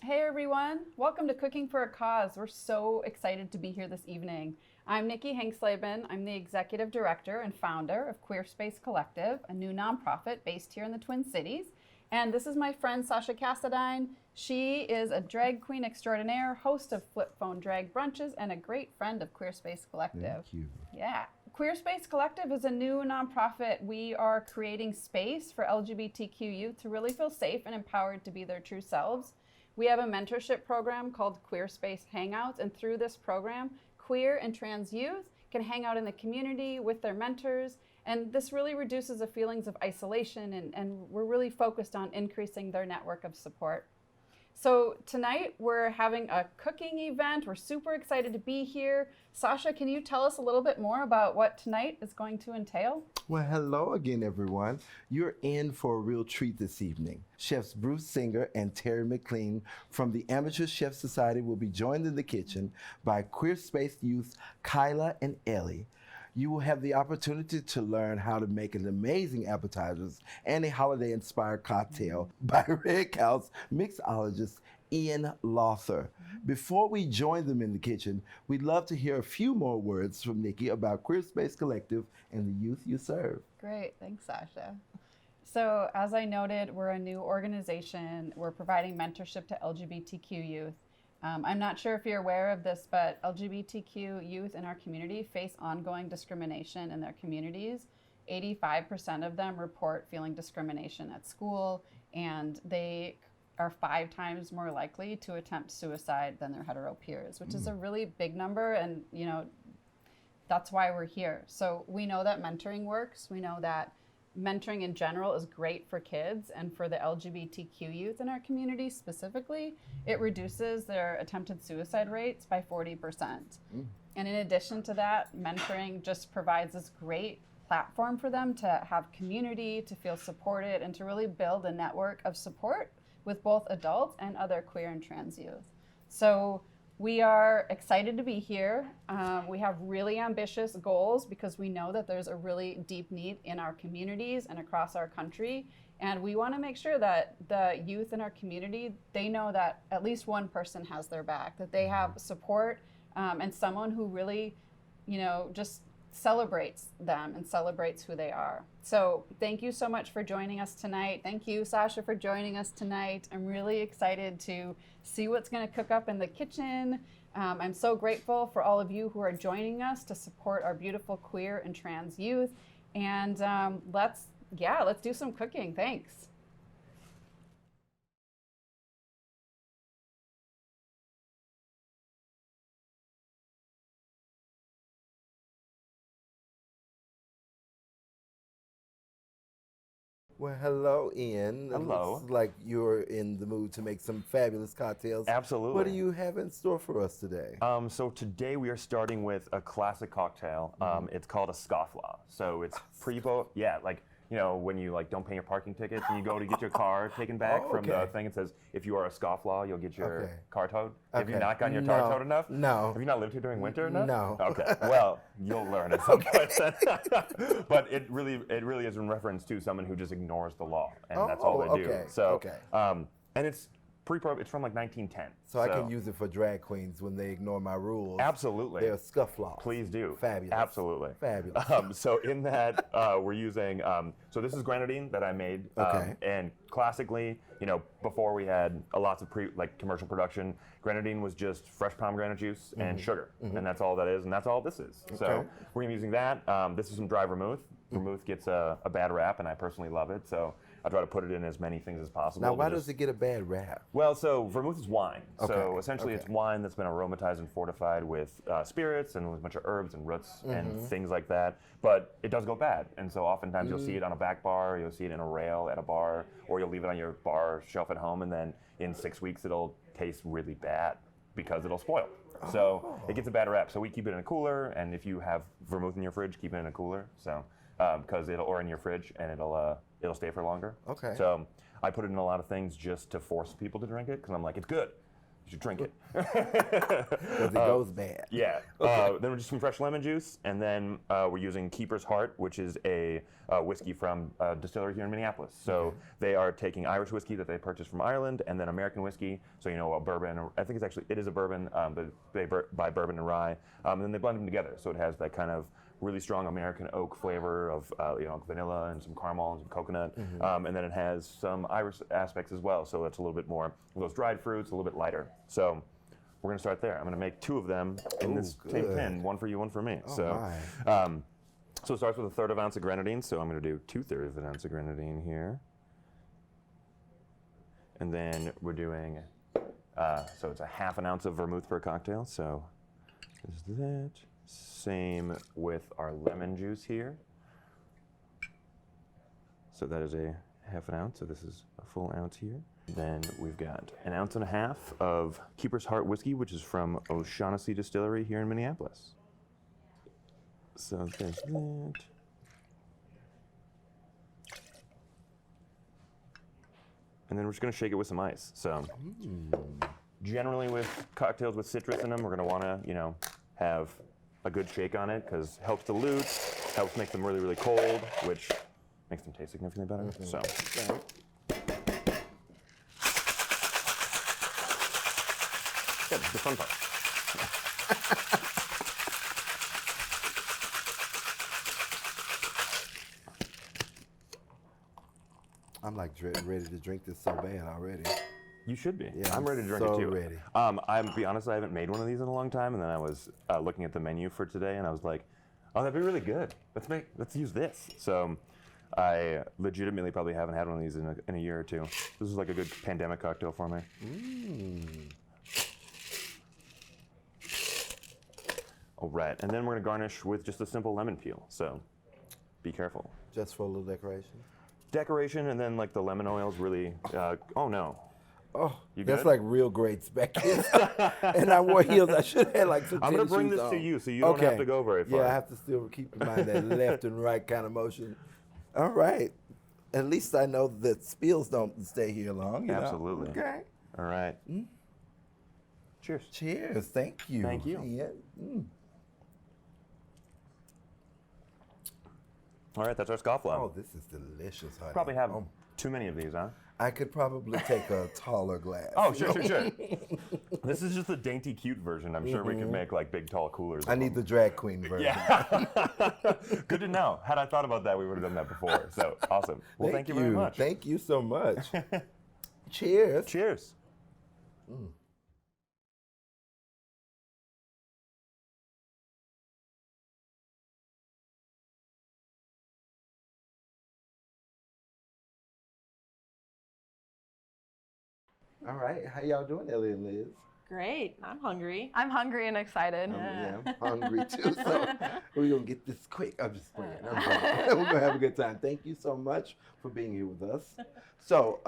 Hey everyone, welcome to Cooking for a Cause. We're so excited to be here this evening. I'm Nikki Hanksleben. I'm the executive director and founder of QUEERSPACE Collective, a new nonprofit based here in the Twin Cities. And this is my friend Sasha Casadine. She is a drag queen extraordinaire, host of Flip Phone Drag Brunches, and a great friend of QUEERSPACE Collective. Thank you. Yeah. QUEERSPACE Collective is a new nonprofit. We are creating space for LGBTQ youth to really feel safe and empowered to be their true selves. We have a mentorship program called QUEERSPACE Hangouts, and through this program, queer and trans youth can hang out in the community with their mentors, and this really reduces the feelings of isolation, and we're really focused on increasing their network of support. So tonight we're having a cooking event. We're super excited to be here. Sasha, can you tell us a little bit more about what tonight is going to entail? Well, hello again, everyone. You're in for a real treat this evening. Chefs Bruce Singer and Teri McLean from the Amateur Chef Society will be joined in the kitchen by QUEERSPACE youth Kyla and Ellie. You will have the opportunity to learn how to make an amazing appetizers and a holiday-inspired cocktail by Red Cow's mixologist, Ian Lowther. Before we join them in the kitchen, we'd love to hear a few more words from Nikki about QUEERSPACE Collective and the youth you serve. Great, thanks, Sasha. So as I noted, we're a new organization. We're providing mentorship to LGBTQ youth. I'm not sure if you're aware of this, but LGBTQ youth in our community face ongoing discrimination in their communities. 85% of them report feeling discrimination at school, and they are 5 times more likely to attempt suicide than their hetero peers, which is a really big number, and that's why we're here. So we know that mentoring works. We know that mentoring in general is great for kids, and for the LGBTQ youth in our community specifically, it reduces their attempted suicide rates by 40%. And in addition to that, mentoring just provides this great platform for them to have community, to feel supported, and to really build a network of support with both adults and other queer and trans youth. So we are excited to be here. We have really ambitious goals because we know that there's a really deep need in our communities and across our country. And we want to make sure that the youth in our community, they know that at least one person has their back, that they have support and someone who really, just celebrates them and celebrates who they are. So thank you so much for joining us tonight. Thank you, Sasha, for joining us tonight. I'm really excited to see what's going to cook up in the kitchen. I'm so grateful for all of you who are joining us to support our beautiful queer and trans youth. And let's do some cooking. Thanks. Well, hello, Ian. Hello. It looks like you're in the mood to make some fabulous cocktails. Absolutely. What do you have in store for us today? So today we are starting with a classic cocktail. It's called a scofflaw. So it's when you don't pay your parking tickets and you go to get your car taken back from the thing, it says if you are a scofflaw, you'll get your car towed. Have you not gotten your car towed enough? No. Have you not lived here during winter enough? No. Okay. Well, you'll learn at some point. But it really is in reference to someone who just ignores the law, and that's all they do. So, and it's it's from like 1910. So I can use it for drag queens when they ignore my rules. Absolutely. They're scufflaws. Please do. Fabulous. Absolutely. Fabulous. So in that, we're using, so this is grenadine that I made. And classically, before we had lots of commercial production, grenadine was just fresh pomegranate juice and sugar. And that's all that is, and that's all this is. So we're gonna be using that. This is some dry vermouth. Vermouth gets a bad rap, and I personally love it. So I try to put it in as many things as possible. Now, why does it get a bad rap? Well, so vermouth is wine. So essentially it's wine that's been aromatized and fortified with spirits and with a bunch of herbs and roots and things like that. But it does go bad. And so oftentimes you'll see it on a back bar, you'll see it in a rail at a bar, or you'll leave it on your bar shelf at home, and then in 6 weeks it'll taste really bad because it'll spoil. So it gets a bad rap. So we keep it in a cooler, and if you have vermouth in your fridge, keep it in a cooler. So because or in your fridge, and it'll stay for longer. Okay. So I put it in a lot of things just to force people to drink it because I'm like, it's good. You should drink it. Because it goes bad. Yeah. Then we're just some fresh lemon juice, and then we're using Keeper's Heart, which is a whiskey from a distillery here in Minneapolis. So they are taking Irish whiskey that they purchased from Ireland, and then American whiskey. So a bourbon. I think it is a bourbon, but they buy bourbon and rye, and then they blend them together. So it has that kind of really strong American oak flavor of vanilla and some caramel and some coconut, and then it has some Irish aspects as well. So it's a little bit more of those dried fruits, a little bit lighter. So we're gonna start there. I'm gonna make 2 of them in this same tin, one for you, one for me. So it starts with a 1/3 ounce of grenadine. So I'm gonna do 2/3 of an ounce of grenadine here, and then we're doing so it's a 1/2 ounce of vermouth per cocktail. So is that. Same with our lemon juice here. So that is a 1/2 ounce, so this is a full ounce here. Then we've got 1.5 ounces of Keeper's Heart whiskey, which is from O'Shaughnessy Distillery here in Minneapolis. So there's that. And then we're just gonna shake it with some ice. So generally with cocktails with citrus in them, we're gonna wanna, have a good shake on it because helps dilute, helps make them really, really cold, which makes them taste significantly better. So. Yeah, the fun part. I'm like ready to drink this so bad already. You should be. Yeah, I'm ready to drink so it too. Ready. I'm be honest, I haven't made one of these in a long time, and then I was looking at the menu for today, and I was like, oh, that'd be really good. Let's use this. So I legitimately probably haven't had one of these in a year or two. This is like a good pandemic cocktail for me. All right, and then we're gonna garnish with just a simple lemon peel. So be careful. Just for a little decoration. Decoration, and then like the lemon oils really. Oh no. Oh, You that's good? like real great spec. And I wore heels. I should have like some I'm gonna tennis bring shoes this to on. you, so you don't have to go very far. Yeah, I have to still keep in mind that left and right kind of motion. All right. At least I know that spills don't stay here long. You know? Absolutely. Okay. All right. Cheers. Cheers. Thank you. Thank you. Yeah. All right, that's our scofflaw. Oh, this is delicious, honey. Probably have too many of these, huh? I could probably take a taller glass. Oh, sure. This is just the dainty, cute version. I'm sure we could make like big, tall coolers. I need the drag queen version. Yeah. Good to know. Had I thought about that, we would have done that before. So awesome. Well, thank you very much. Thank you so much. Cheers. Cheers. All right, how y'all doing, Ellie and Liz? Great. I'm hungry. I'm hungry and excited. Yeah, I'm hungry too, so we're gonna get this quick. I'm just playing. We're gonna have a good time. Thank you so much for being here with us. So,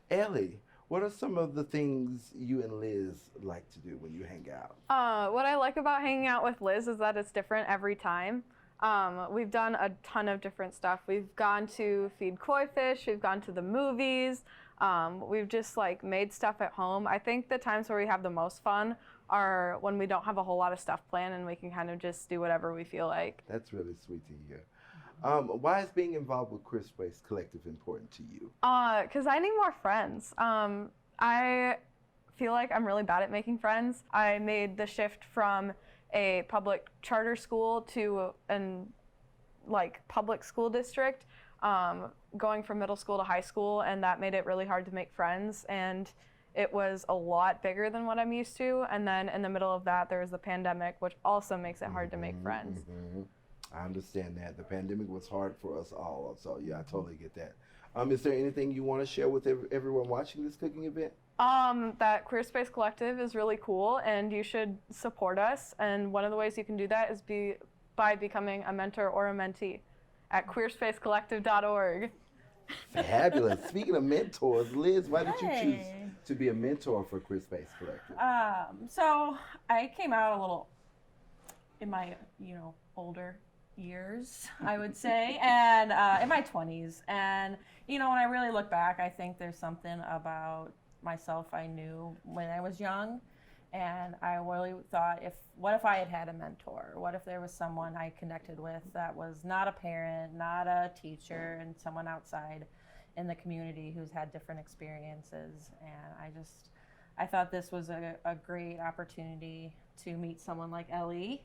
Ellie, what are some of the things you and Liz like to do when you hang out? What I like about hanging out with Liz is that it's different every time. We've done a ton of different stuff. We've gone to feed koi fish, we've gone to the movies, we've just like made stuff at home. I think the times where we have the most fun are when we don't have a whole lot of stuff planned and we can kind of just do whatever we feel like. That's really sweet to hear. Why is being involved with QUEERSPACE Collective important to you? Because I need more friends. I feel like I'm really bad at making friends. I made the shift from a public charter school to an public school district, going from middle school to high school, and that made it really hard to make friends, and it was a lot bigger than what I'm used to. And then in the middle of that, there was the pandemic, which also makes it hard to make friends. I understand that. The pandemic was hard for us all, so yeah, I totally get that. Is there anything you want to share with everyone watching this cooking event? That QUEERSPACE Collective is really cool, and you should support us. And one of the ways you can do that is by becoming a mentor or a mentee at queerspacecollective.org. Fabulous. Speaking of mentors, Liz, why did you choose to be a mentor for QUEERSPACE Collective? So I came out a little in my, older years, I would say, and in my 20s. And, when I really look back, I think there's something about myself I knew when I was young. And I really thought, what if I had had a mentor? What if there was someone I connected with that was not a parent, not a teacher, and someone outside in the community who's had different experiences? And I thought this was a great opportunity to meet someone like Ellie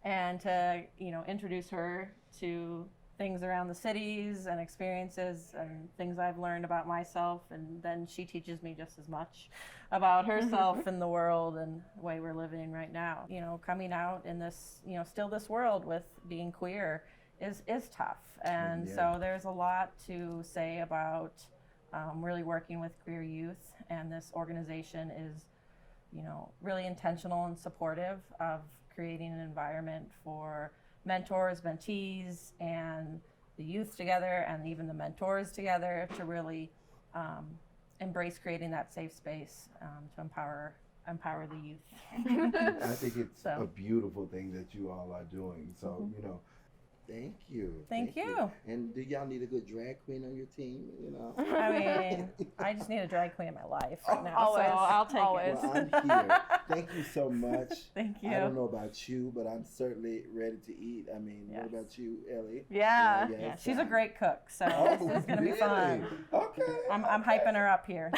and to, introduce her to things around the cities and experiences and things I've learned about myself. And then she teaches me just as much about herself and the world and the way we're living right now. Coming out in this, still this world with being queer is tough. And so there's a lot to say about really working with queer youth. And this organization is, really intentional and supportive of creating an environment for mentors, mentees, and the youth together, and even the mentors together, to really embrace creating that safe space to empower the youth. I think it's a beautiful thing that you all are doing. So, thank you. Thank you. And do y'all need a good drag queen on your team? I mean, I just need a drag queen in my life right now, Always. so I'll take Always. it. Well, I'm here. Thank you so much. Thank you. I don't know about you, but I'm certainly ready to eat. I mean, Yes. what about you, Ellie? Yeah. Yeah, she's a great cook, so Oh, this is going to be fun. Okay. I'm hyping her up here.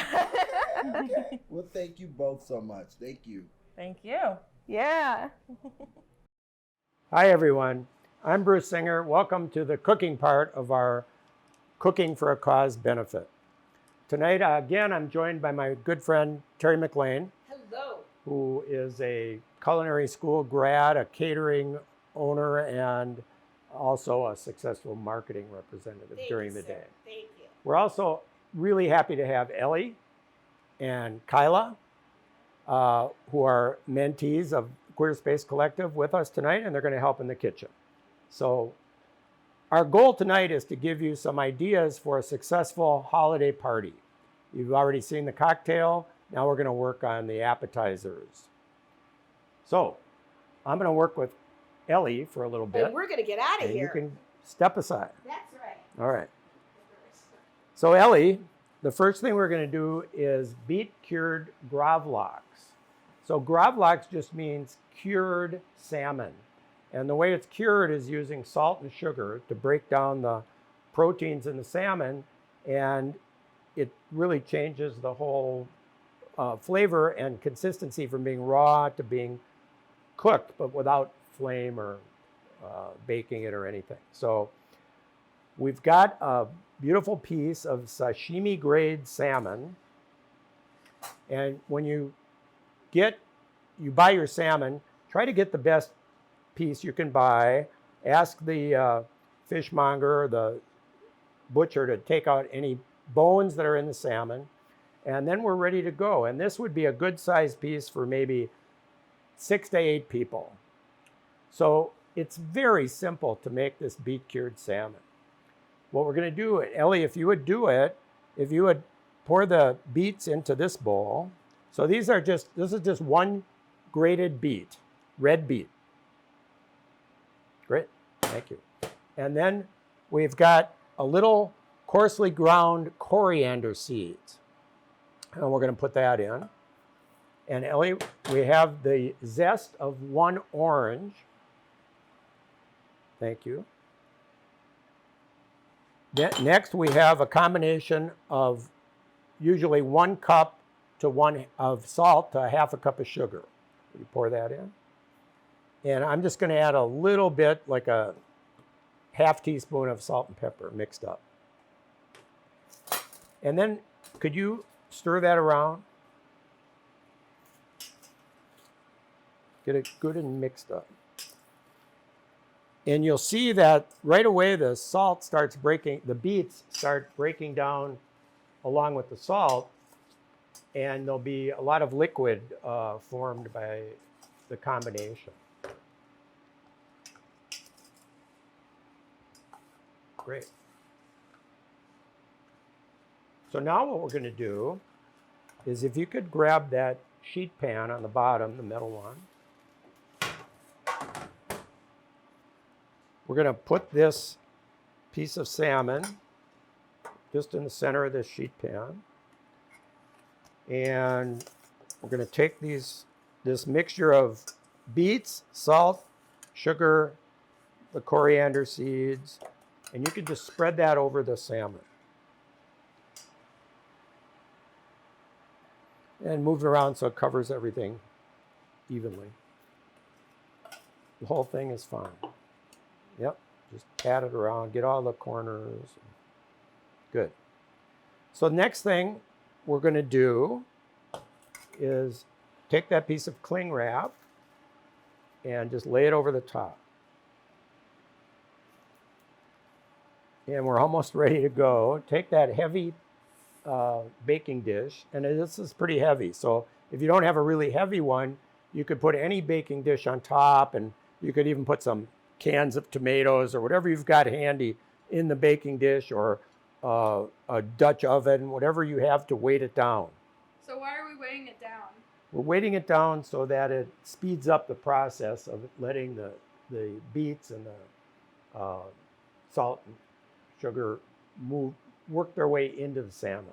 Okay. Well, thank you both so much. Thank you. Thank you. Yeah. Hi everyone, I'm Bruce Singer. Welcome to the cooking part of our Cooking for a Cause benefit. Tonight, again, I'm joined by my good friend, Teri McLean. Hello. Who is a culinary school grad, a catering owner, and also a successful marketing representative during the day. Thank you. We're also really happy to have Ellie and Kyla, who are mentees of QUEERSPACE Collective, with us tonight, and they're going to help in the kitchen. So our goal tonight is to give you some ideas for a successful holiday party. You've already seen the cocktail. Now we're going to work on the appetizers. So I'm going to work with Ellie for a little bit. And we're going to get out of And here. you can step aside. That's right. All right. So Ellie, the first thing we're going to do is beet cured gravlax. So gravlax just means cured salmon. And the way it's cured is using salt and sugar to break down the proteins in the salmon, and it really changes the whole flavor and consistency from being raw to being cooked, but without flame or baking it or anything. So we've got a beautiful piece of sashimi grade salmon. And when you buy your salmon, try to get the best piece you can buy. Ask the fishmonger or the butcher to take out any bones that are in the salmon, and then we're ready to go. And this would be a good sized piece for maybe 6 to 8 people. So it's very simple to make this beet cured salmon. What we're going to do, Ellie, if you would do it, if you would pour the beets into this bowl. So this is just one grated beet, red beet. Great, thank you. And then we've got a little coarsely ground coriander seeds. And we're going to put that in. And Ellie, we have the zest of 1 orange. Thank you. Next, we have a combination of usually 1 cup to 1 of salt to 1/2 cup of sugar. You pour that in. And I'm just going to add a little bit, like a 1/2 teaspoon of salt and pepper mixed up. And then could you stir that around? Get it good and mixed up. And you'll see that right away the salt starts breaking, the beets start breaking down along with the salt, and there'll be a lot of liquid formed by the combination. Great. So now what we're going to do is, if you could grab that sheet pan on the bottom, the metal one, we're going to put this piece of salmon just in the center of this sheet pan. And we're going to take this mixture of beets, salt, sugar, the coriander seeds, and you can just spread that over the salmon. And move it around so it covers everything evenly. The whole thing is fine. Yep, just pat it around, get all the corners. Good. So the next thing we're going to do is take that piece of cling wrap and just lay it over the top. And we're almost ready to go. Take that heavy baking dish, and this is pretty heavy. So if you don't have a really heavy one, you could put any baking dish on top, and you could even put some cans of tomatoes or whatever you've got handy in the baking dish, or a Dutch oven, whatever you have to weight it down. So why are we weighing it down? We're weighting it down so that it speeds up the process of letting the beets and the salt and sugar work their way into the salmon.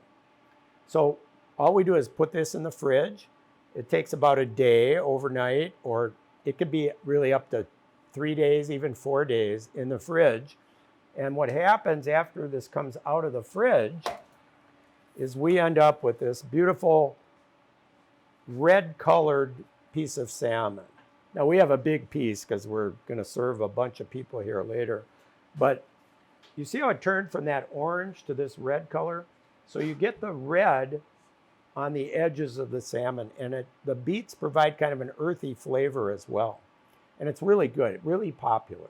So all we do is put this in the fridge. It takes about a day overnight, or it could be really up to 3 days, even 4 days in the fridge. And what happens after this comes out of the fridge is we end up with this beautiful red colored piece of salmon. Now we have a big piece because we're going to serve a bunch of people here later. But you see how it turned from that orange to this red color? So you get the red on the edges of the salmon, and the beets provide kind of an earthy flavor as well. And it's really good, really popular.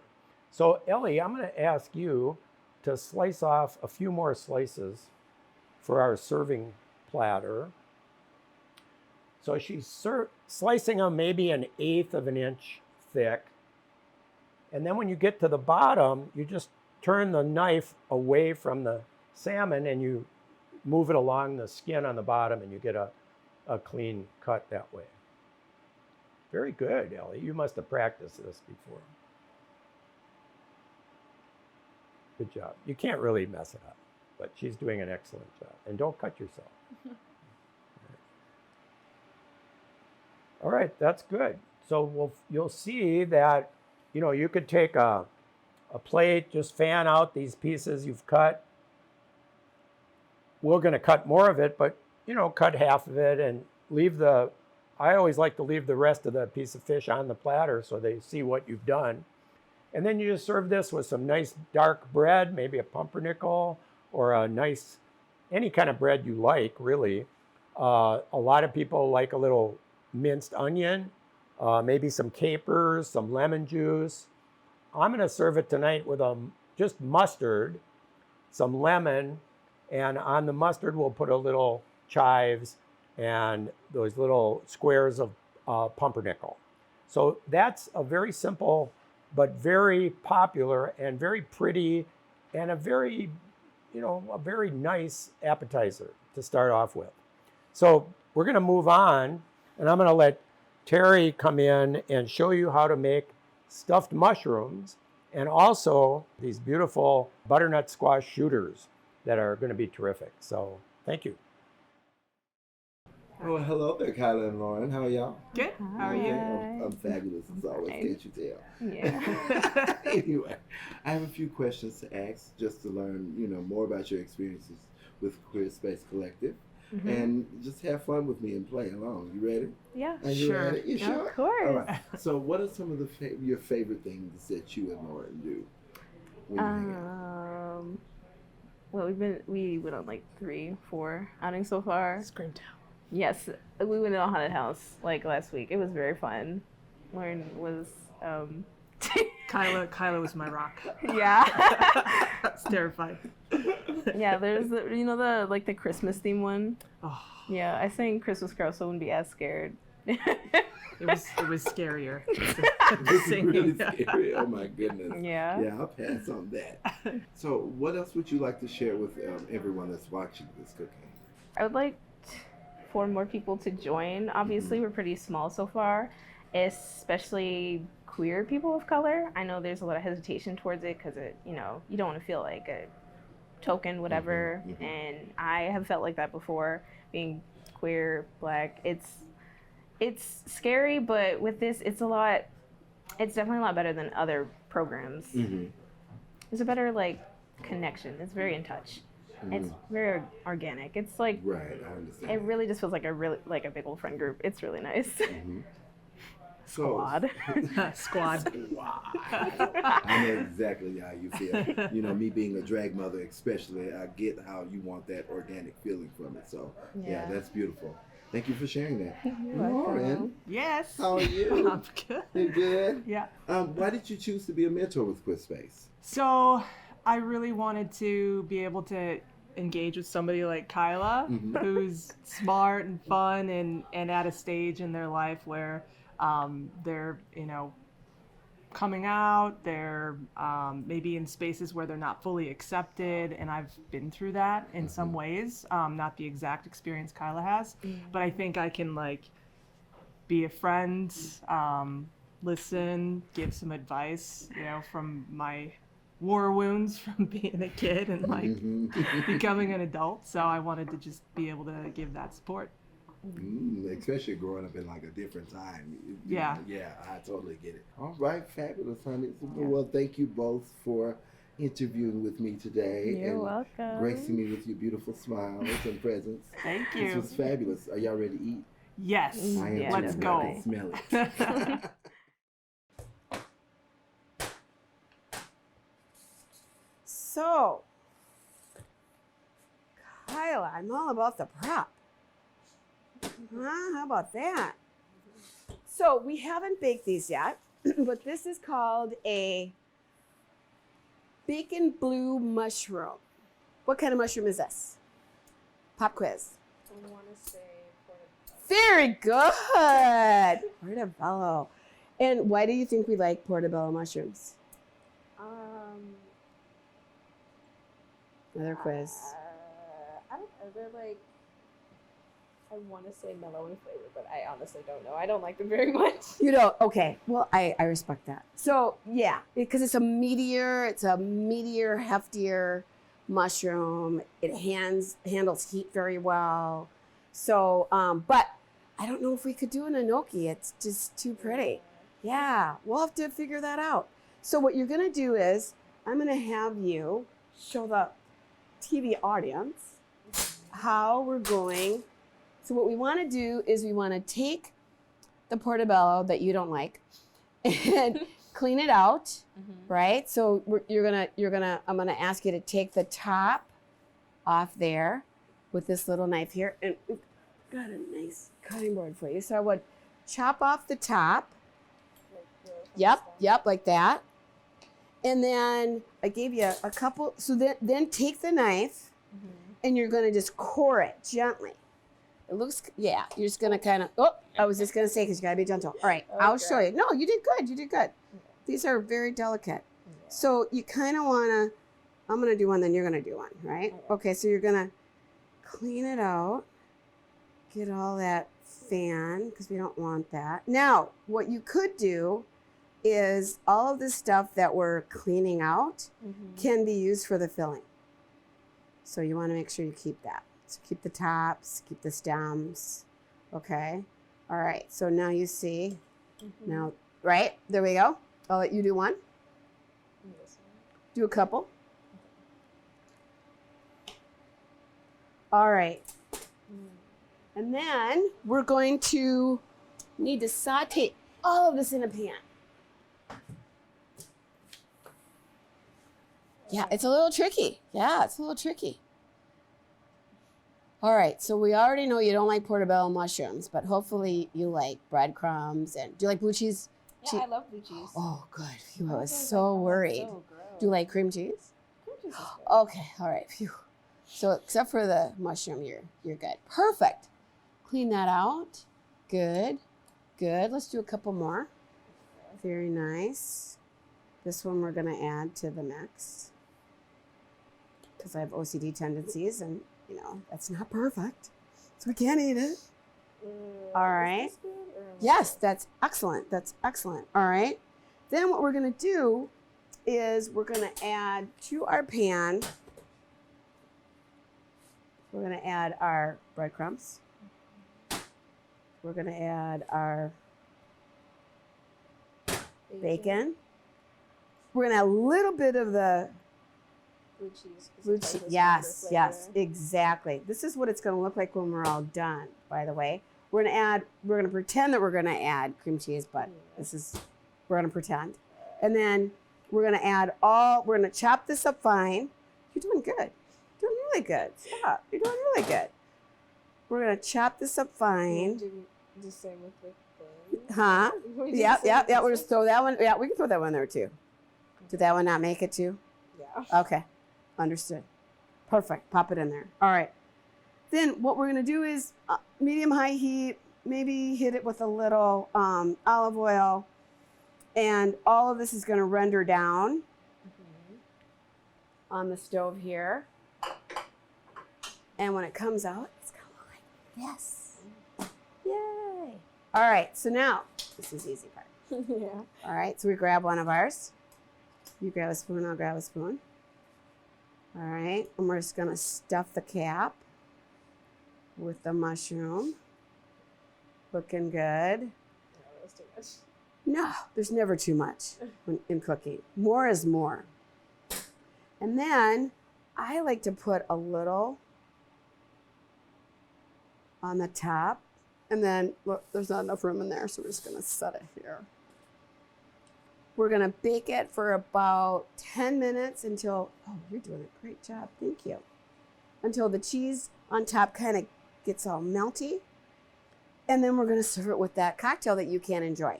So Ellie, I'm going to ask you to slice off a few more slices for our serving platter. So she's slicing them maybe 1/8 of an inch thick. And then when you get to the bottom, you just turn the knife away from the salmon and you move it along the skin on the bottom, and you get a clean cut that way. Very good, Ellie. You must have practiced this before. Good job. You can't really mess it up, but she's doing an excellent job. And don't cut yourself. All right, that's good. So you'll see that, you could take a plate, just fan out these pieces you've cut. We're going to cut more of it, but, cut half of it and I always like to leave the rest of the piece of fish on the platter so they see what you've done. And then you just serve this with some nice dark bread, maybe a pumpernickel or any kind of bread you like, really. A lot of people like a little minced onion, maybe some capers, some lemon juice. I'm going to serve it tonight with just mustard, some lemon, and on the mustard we'll put a little chives and those little squares of pumpernickel. So that's a very simple but very popular and very pretty and a very nice appetizer to start off with. So we're going to move on, and I'm going to let Teri come in and show you how to make stuffed mushrooms and also these beautiful butternut squash shooters that are going to be terrific. So thank you. Well, hello there, Kyla and Lauren. How are y'all? Good. How are you? I'm fabulous as always, can't you tell? Yeah. Anyway, I have a few questions to ask just to learn, more about your experiences with QUEERSPACE Collective. Mm-hmm. And just have fun with me and play along. You ready? Yeah, Are you sure. ready? You sure? Of course. All right. So what are some of your favorite things that you and Lauren do when you hang out? Well, we went on like 3-4 outings so far. Screamtown. Yes, we went to a haunted house like last week. It was very fun. Lauren was Kyla was my rock. Yeah. I was terrified. Yeah, there's the Christmas theme one. Oh. Yeah, I sang Christmas Carol so I wouldn't be as scared. It was scarier. This is really scary. Oh my goodness. Yeah. Yeah, I'll pass on that. So what else would you like to share with everyone that's watching this cooking? I would like for more people to join. Obviously, we're pretty small so far, especially queer people of color. I know there's a lot of hesitation towards it because you don't want to feel like a token, whatever. And I have felt like that before, being queer, Black. It's scary, but with this, it's definitely a lot better than other programs. Mm-hmm. It's a better like connection. It's very in touch. It's very organic. It's like Right, I understand. it really just feels like a big old friend group. It's really nice. Squad. Squad. I know exactly how you feel. You know, me being a drag mother especially, I get how you want that organic feeling from it. So, yeah, that's beautiful. Thank you for sharing that. Lauren, Yes. how are you? I'm good. You good? Yeah. Why did you choose to be a mentor with QUEERSPACE? So I really wanted to be able to engage with somebody like Kyla, who's smart and fun and at a stage in their life where they're, coming out, they're maybe in spaces where they're not fully accepted, and I've been through that in some ways, not the exact experience Kyla has, but I think I can be a friend, listen, give some advice, from my war wounds from being a kid and becoming an adult. So I wanted to just be able to give that support. Especially growing up in a different time. Yeah. Yeah, I totally get it. All right, fabulous, honey. Well, thank you both for interviewing with me today. You're and welcome. gracing me with your beautiful smiles and presence. Thank This you. was fabulous. Are y'all ready to eat? Yes. I am Yeah, too. Let's I go. can smell it. So, Kyla, I'm all about the prep. How about that? So, we haven't baked these yet, but this is called a bacon blue mushroom. What kind of mushroom is this? Pop quiz. I want to say Very good. Portobello. And why do you think we like portobello mushrooms? Another quiz. I don't know. They're I want to say mellow in flavor, but I honestly don't know. I don't like them very much. You know, okay. Well, I respect that. So yeah, because it's a meatier, heftier mushroom. It handles heat very well. So, but I don't know if we could do an enoki. It's just too pretty. Yeah, we'll have to figure that out. So what you're gonna do is I'm gonna have you show the TV audience how we're going. So what we want to do is we want to take the portobello that you don't like and clean it out, right? So I'm gonna ask you to take the top off there with this little knife here, and we've got a nice cutting board for you. So I would chop off the top. Yep, like that. And then I gave you a couple. So then take the knife, and you're gonna just core it gently. It looks, yeah, you're just gonna kind of, I was just gonna say, because you gotta be gentle. All right, I'll show you. No, you did good. These are very delicate. So you kind of wanna, I'm gonna do one, then you're gonna do one, right? Okay, so you're gonna clean it out, get all that fan, because we don't want that. Now, what you could do is all of the stuff that we're cleaning out can be used for the filling. So you wanna make sure you keep that. So keep the tops, keep the stems, okay? All right, so now you see, now, right, there we go. I'll let you do one. Do a couple. All right. And then we're going to need to saute all of this in a pan. Yeah, it's a little tricky. All right, so we already know you don't like portobello mushrooms, but hopefully you like breadcrumbs. And do you like blue cheese? Yeah, I love blue cheese. Oh, good. Phew, I was so worried. So gross. Do you like cream cheese? Cream cheese is good. Okay, all right. Phew. So except for the mushroom, you're good. Perfect. Clean that out. Good. Let's do a couple more. Very nice. This one we're gonna add to the mix because I have OCD tendencies, and that's not perfect, so we can't eat it. All right. Yes, that's excellent. All right. Then what we're gonna do is we're gonna add to our pan. We're gonna add our breadcrumbs. we're gonna add our bacon. We're gonna add a little bit of the Blue cheese. 'cause blue it has cheese. this Yes, flavor. yes, exactly. This is what it's gonna look like when we're all done, by the way. We're gonna pretend that we're gonna add cream cheese, but we're gonna pretend. And then we're gonna chop this up fine. You're doing good. You're doing really good. Stop. You're doing really good. We're gonna chop this up fine. Do the same with the bone. Huh? We do Yeah, the same yeah, with yeah. this We'll just throw that one. Yeah, we can throw that one there too. Did that one not make it too? Yeah. Okay, understood. Perfect. Pop it in there. All right. Then what we're gonna do is medium-high heat. Maybe hit it with a little olive oil, and all of this is gonna render down on the stove here. And when it comes out, it's gonna look like this. Yay! All right. So now this is the easy part. Yeah. All right, so we grab one of ours. You grab a spoon, I'll grab a spoon. All right, and we're just gonna stuff the cap with the mushroom. Looking good. That was too much. No, there's never too much in cooking. More is more. And then I like to put a little on the top. And then, look, there's not enough room in there, so we're just gonna set it here. We're gonna bake it for about 10 minutes until, oh, you're doing a great job, thank you. Until the cheese on top kind of gets all melty. And then we're gonna serve it with that cocktail that you can't enjoy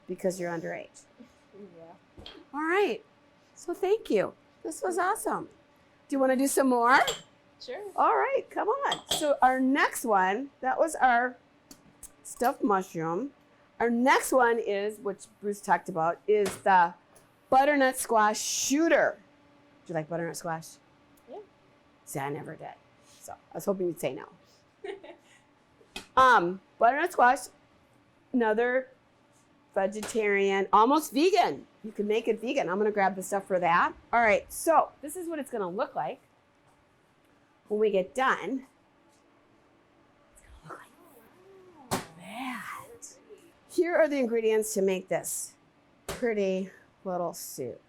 because you're underage. Yeah. All right, so thank you. This was awesome. Do you wanna do some more? Sure. All right, come on. So our next one, that was our stuffed mushroom. Our next one is, which Bruce talked about, is the butternut squash shooter. Do you like butternut squash? Yeah. See, I never did. So I was hoping you'd say no. Butternut squash, another vegetarian, almost vegan. You can make it vegan. I'm gonna grab the stuff for that. All right, so this is what it's gonna look like when we get done. It's gonna look like that. Here are the ingredients to make this pretty little soup.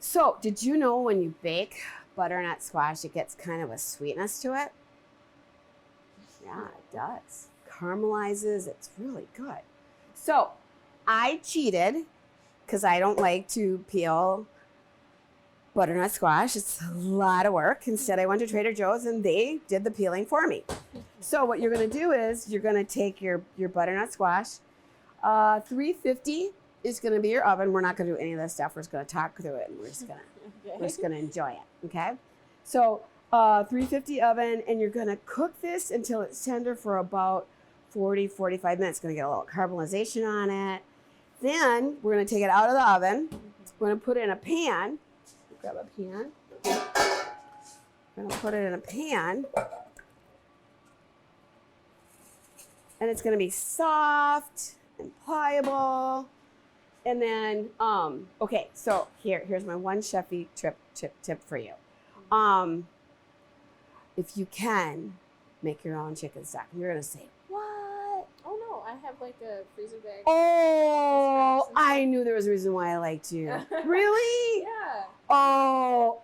So, did you know when you bake butternut squash, it gets kind of a sweetness to it? Yeah, it does. Caramelizes, it's really good. So, I cheated because I don't like to peel butternut squash. It's a lot of work. Instead, I went to Trader Joe's and they did the peeling for me. So what you're gonna do is you're gonna take your butternut squash. 350 is gonna be your oven. We're not gonna do any of this stuff. We're just gonna talk through it and we're just gonna enjoy it, okay? So 350 oven, and you're gonna cook this until it's tender for about 40, 45 minutes. It's gonna get a little caramelization on it. Then we're gonna take it out of the oven. We're gonna put it in a pan. Grab a pan. We're gonna put it in a pan. And it's gonna be soft and pliable. And then, okay, so here's my one chefy tip for you. If you can, make your own chicken stock. You're gonna say, what? Oh no, I have like a freezer bag. Oh, I knew there was a reason why I liked you. Really? Yeah. Oh,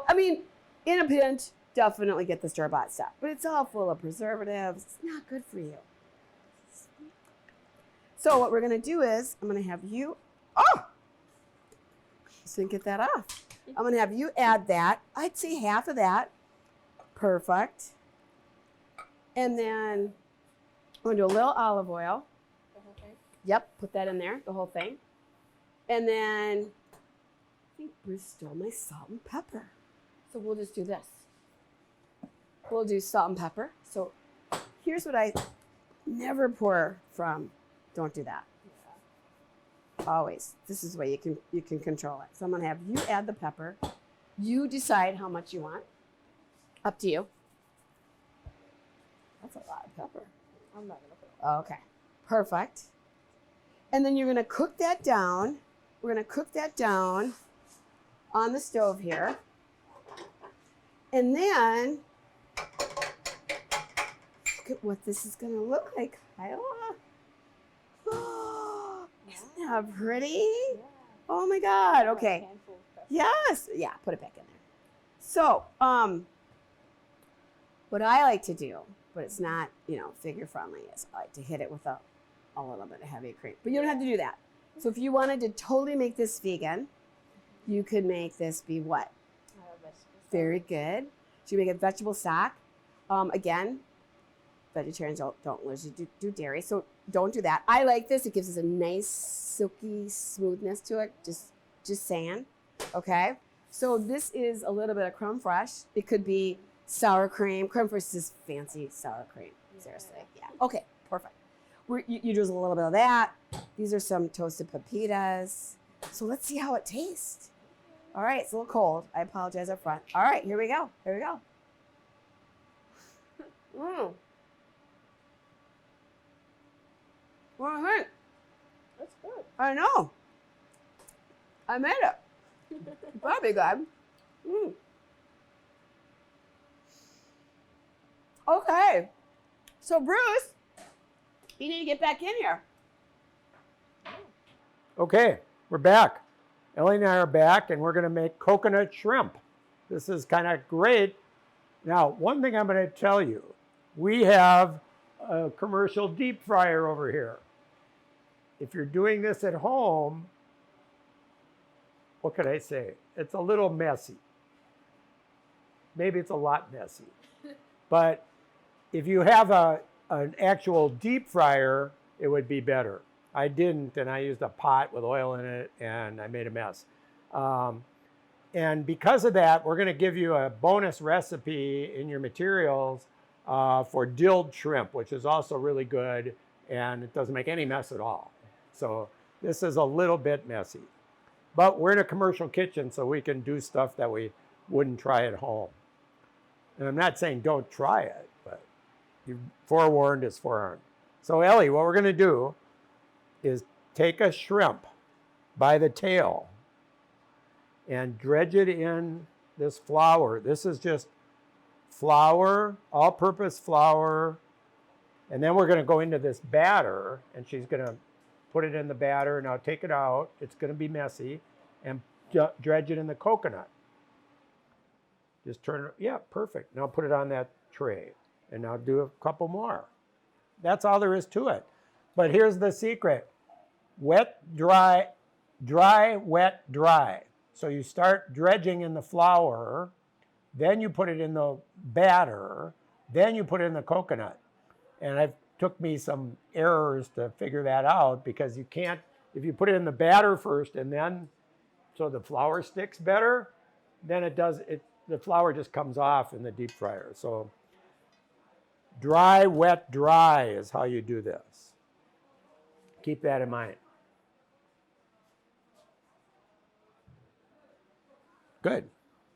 I mean, in a pinch, definitely get the store-bought stuff. But it's all full of preservatives. It's not good for you. So what we're gonna do is, I'm gonna have you, just didn't get that off. I'm gonna have you add that. I'd say half of that. Perfect. And then I'm gonna do a little olive oil. The whole thing? Yep, put that in there, the whole thing. And then, I think Bruce stole my salt and pepper. So we'll just do this. We'll do salt and pepper. So here's what I never pour from. Don't do that. Always. This is the way you can control it. So I'm gonna have you add the pepper. You decide how much you want. Up to you. That's a lot of pepper. I'm not gonna put it. Okay, perfect. And then you're gonna cook that down. We're gonna cook that down on the stove here. And then look at what this is gonna look like, Kyla. Isn't that pretty? Oh my God. Okay. Yes. Yeah, put it back in there. So, what I like to do, but it's not, figure friendly, is I like to hit it with a little bit of heavy cream. But you don't have to do that. So if you wanted to totally make this vegan, you could make this be what? Very good. So you make a vegetable stock. Again, vegetarians don't usually do dairy, so don't do that. I like this. It gives us a nice silky smoothness to it. Just saying. Okay. So this is a little bit of creme fraiche. It could be sour cream. Creme fraiche is fancy sour cream. Seriously. Yeah. Okay. Perfect. You do a little bit of that. These are some toasted pepitas. So let's see how it tastes. All right. It's a little cold. I apologize up front. All right. Here we go. Here we go. What do you think? That's good. I know. I made it. Probably good. Okay. So Bruce, you need to get back in here. Okay, we're back. Ellie and I are back, and we're going to make coconut shrimp. This is kind of great. Now, one thing I'm going to tell you, we have a commercial deep fryer over here. If you're doing this at home, what can I say? It's a little messy. Maybe it's a lot messy. But if you have an actual deep fryer, it would be better. I didn't, and I used a pot with oil in it, and I made a mess. And because of that, we're going to give you a bonus recipe in your materials for dilled shrimp, which is also really good, and it doesn't make any mess at all. So this is a little bit messy. But we're in a commercial kitchen, so we can do stuff that we wouldn't try at home. And I'm not saying don't try it, but you're forewarned is forearmed. So Ellie, what we're going to do is take a shrimp by the tail and dredge it in this flour. This is just flour, all-purpose flour, and then we're going to go into this batter, and she's going to put it in the batter. Now take it out. It's going to be messy, and dredge it in the coconut. Just turn it. Yeah, perfect. Now put it on that tray, and now do a couple more. That's all there is to it. But here's the secret. Wet, dry, dry, wet, dry. So you start dredging in the flour, then you put it in the batter, then you put it in the coconut. And it took me some errors to figure that out, because you can't, if you put it in the batter first and then, so the flour sticks better, then the flour just comes off in the deep fryer. So dry, wet, dry is how you do this. Keep that in mind. Good.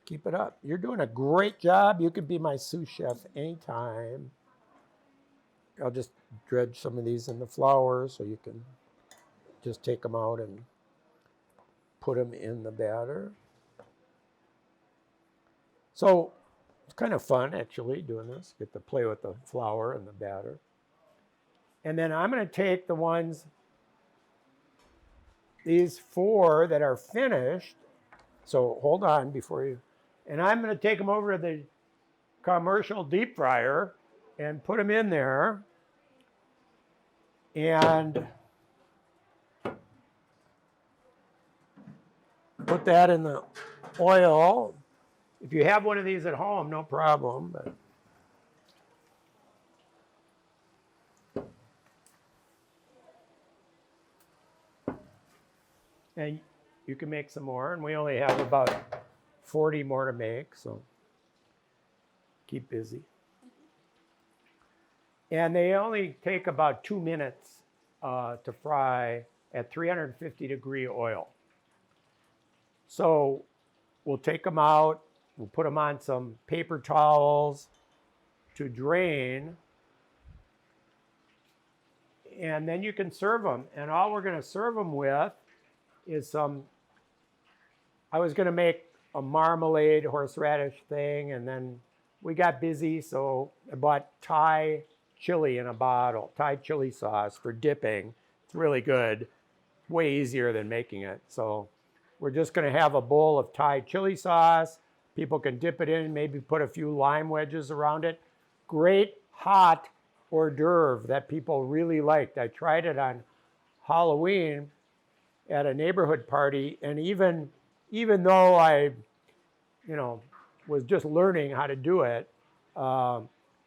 Keep it up. You're doing a great job. You could be my sous chef anytime. I'll just dredge some of these in the flour so you can just take them out and put them in the batter. So it's kind of fun, actually, doing this. Get to play with the flour and the batter. And then I'm going to take the ones, these 4 that are finished. So hold on before you, and I'm going to take them over to the commercial deep fryer and put them in there. And put that in the oil. If you have one of these at home, no problem. And you can make some more, and we only have about 40 more to make, so keep busy. And they only take about 2 minutes to fry at 350-degree oil. So we'll take them out, we'll put them on some paper towels to drain, and then you can serve them. And all we're going to serve them with is I was going to make a marmalade horseradish thing, and then we got busy, so I bought Thai chili in a bottle, Thai chili sauce for dipping. It's really good, way easier than making it. So we're just gonna have a bowl of Thai chili sauce. People can dip it in, maybe put a few lime wedges around it. Great hot hors d'oeuvre that people really liked. I tried it on Halloween at a neighborhood party, and even though I, was just learning how to do it,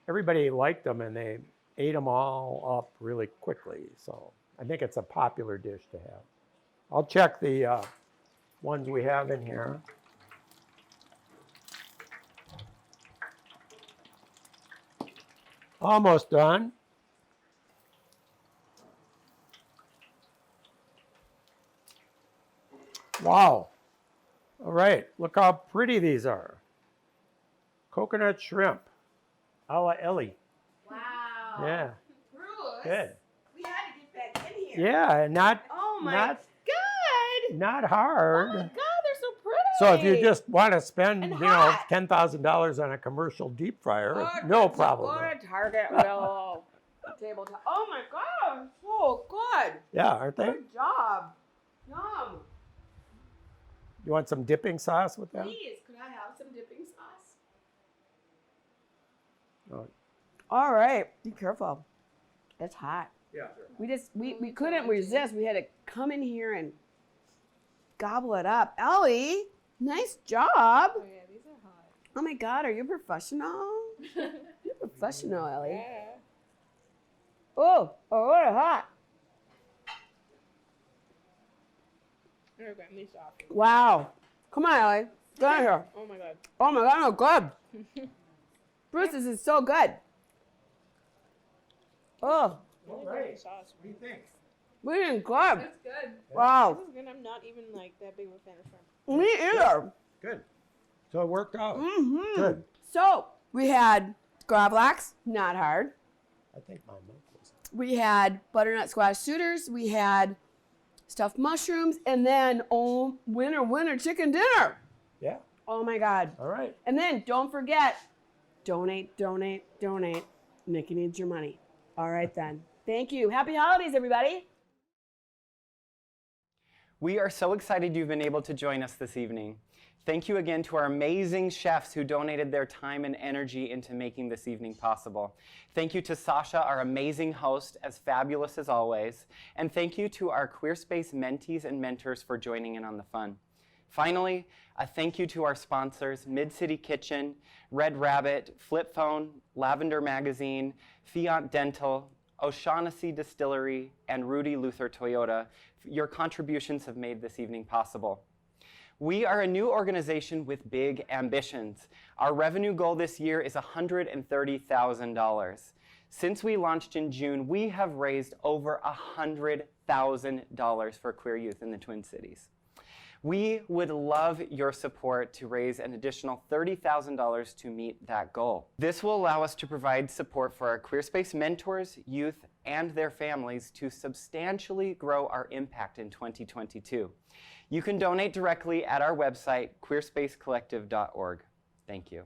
everybody liked them and they ate them all up really quickly. So I think it's a popular dish to have. I'll check the ones we have in here. Almost done. Wow. All right, look how pretty these are. Coconut shrimp, a la Ellie. Wow. Yeah. Bruce. Good. We had to get back in here. Yeah, and not Oh my not God. not hard. Oh my God, they're so pretty. So if you just want to spend, And hot. $10,000 on a commercial deep fryer, no problem. Go to Target, Will. Tabletop. Oh my God, so good. Yeah, aren't they? Good job. Yum. You want some dipping sauce with that? Please, could I have some dipping sauce? Oh. All right, be careful. It's hot. Yeah. We couldn't resist. We had to come in here and gobble it up. Ellie, nice job. Oh yeah, these are hot. Oh my God, are you professional? You're professional, Ellie. Yeah. Oh, what a hot. Here, got me soft. Wow. Come on, Ellie. Get out of here. Oh my God. Oh my God, no good. Bruce, this is so good. Oh, All right. Sauce. What do you think? we did good. That's good. Wow. This is good. I'm not even like that big of a fan of shrimp. Me either. Good. So it worked out. Mm-hmm. Good. So we had gravlax, not hard. I think my milk was. We had butternut squash shooters. We had stuffed mushrooms, and then winner chicken dinner. Yeah. Oh my God. All right. And then don't forget, donate. Nikki needs your money. All right then. Thank you. Happy holidays, everybody. We are so excited you've been able to join us this evening. Thank you again to our amazing chefs who donated their time and energy into making this evening possible. Thank you to Sasha, our amazing host, as fabulous as always. And thank you to our QueerSpace mentees and mentors for joining in on the fun. Finally, a thank you to our sponsors, Mid-City Kitchen, Red Rabbit, Flip Phone, Lavender Magazine, Fiat Dental, O'Shaughnessy Distillery, and Rudy Luther Toyota. Your contributions have made this evening possible. We are a new organization with big ambitions. Our revenue goal this year is $130,000. Since we launched in June, we have raised over $100,000 for queer youth in the Twin Cities. We would love your support to raise an additional $30,000 to meet that goal. This will allow us to provide support for our QueerSpace mentors, youth, and their families to substantially grow our impact in 2022. You can donate directly at our website, queerspacecollective.org. Thank you.